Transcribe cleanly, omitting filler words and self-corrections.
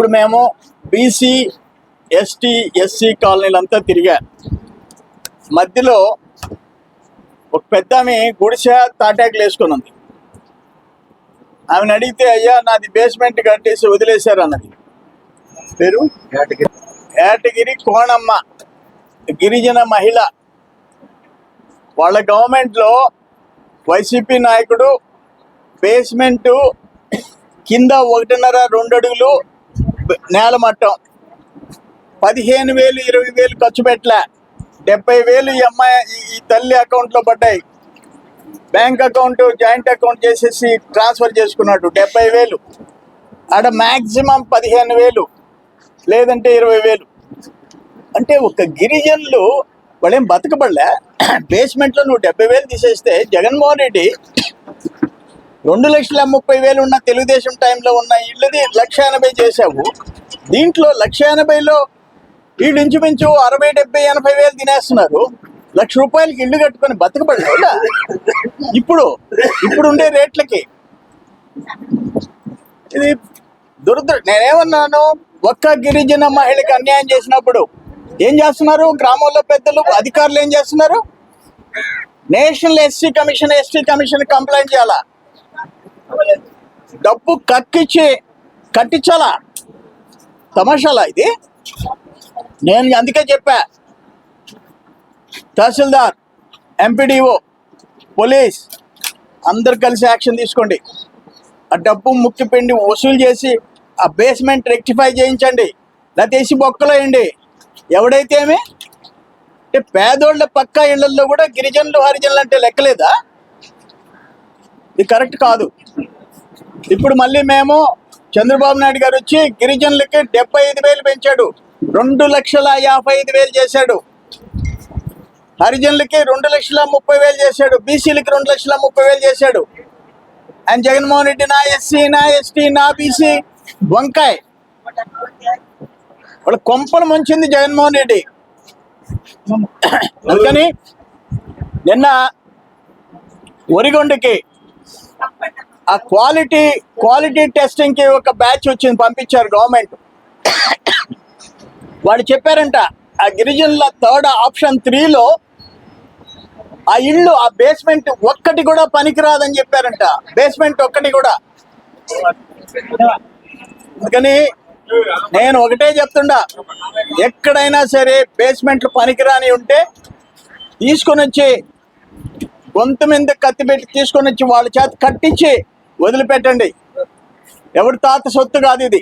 ఇప్పుడు మేము BC ST SC కాలనీలంతా తిరిగా. మధ్యలో ఒక పెద్ద ఆమె గుడిసె తాటాకులు వేసుకొని ఉంది. ఆమెను అడిగితే, అయ్యా నాది బేస్మెంట్ కట్టేసి వదిలేశారు అన్నది. పేరు ఏటగిరి కోణమ్మ, గిరిజన మహిళ. వాళ్ళ గవర్నమెంట్లో వైసీపీ నాయకుడు బేస్మెంటు కింద 1.5-2 అడుగులు నేల మట్టం, 15,000 20,000 ఖర్చు పెట్టలే. 70,000 ఈ అమ్మాయి ఈ తల్లి అకౌంట్లో పడ్డాయి. బ్యాంక్ అకౌంట్ జాయింట్ అకౌంట్ చేసేసి ట్రాన్స్ఫర్ చేసుకున్నాడు 70,000. ఆడ మ్యాక్సిమం 15,000 లేదంటే 20,000. అంటే ఒక గిరిజనులు వాళ్ళేం బతకబడలే. బేస్మెంట్లో నువ్వు 70,000 తీసేస్తే జగన్మోహన్ రెడ్డి 2,30,000 ఉన్న తెలుగుదేశం టైంలో ఉన్న ఇళ్ళది 1,80,000 చేశావు. దీంట్లో 1,80,000లో వీళ్ళు ఇంచుమించు 60, 70, 80,000 తినేస్తున్నారు. ₹1,00,000 ఇల్లు కట్టుకొని బతకబడలేదా? ఇప్పుడుండే రేట్లకి ఇది నేనేమన్నాను, ఒక్క గిరిజన మహిళకి అన్యాయం చేసినప్పుడు ఏం చేస్తున్నారు? గ్రామంలో పెద్దలు అధికారులు ఏం చేస్తున్నారు? నేషనల్ ఎస్టీ కమిషన్ కంప్లైంట్ చేయాలా? డబ్బు కట్టించాలా? తమాషాలా ఇది? నేను అందుకే చెప్పా, తహసీల్దార్, ఎంపీడీఓ, పోలీస్ అందరు కలిసి యాక్షన్ తీసుకోండి. ఆ డబ్బు ముక్కిపిండి వసూలు చేసి ఆ బేస్మెంట్ రెక్టిఫై చేయించండి, లేకపోతే వేసి బొక్కలో వేయండి. ఎవడైతే ఏమి అంటే పేదోళ్ళ పక్క ఇళ్లలో కూడా గిరిజనులు హరిజనులు అంటే లెక్కలేదా? ఇది కరెక్ట్ కాదు. ఇప్పుడు మళ్ళీ మేము చంద్రబాబు నాయుడు గారు వచ్చి గిరిజనులకి 75,000 పెంచాడు, 2,55,000 చేశాడు. హరిజనులకి 2,30,000 చేశాడు, బీసీలకి 2,30,000 చేశాడు. అండ్ జగన్మోహన్ రెడ్డి నా ఎస్సీ, నా ఎస్టీ, నా బీసీ వంకాయ్ వాళ్ళ కొంపలు ముంచింది జగన్మోహన్ రెడ్డి. అందుకని నిన్న ఒరిగొండకి ఆ క్వాలిటీ టెస్టింగ్కి ఒక బ్యాచ్ వచ్చింది, పంపించారు గవర్నమెంట్. వాళ్ళు చెప్పారంట, ఆ గిరిజనుల థర్డ్ ఆప్షన్ 3లో ఆ ఇల్లు ఆ బేస్మెంట్ ఒక్కటి కూడా పనికిరాదని చెప్పారంట. బేస్మెంట్ ఒక్కటి కూడా. అందుకని నేను ఒకటే చెప్తుండా, ఎక్కడైనా సరే బేస్మెంట్లు పనికిరాని ఉంటే తీసుకొని వచ్చి గొంతు మీద కత్తి పెట్టి తీసుకొని వచ్చి వాళ్ళ చేత కట్టించి వదిలిపెట్టండి. ఎవరి తాత సొత్తు కాదు ఇది.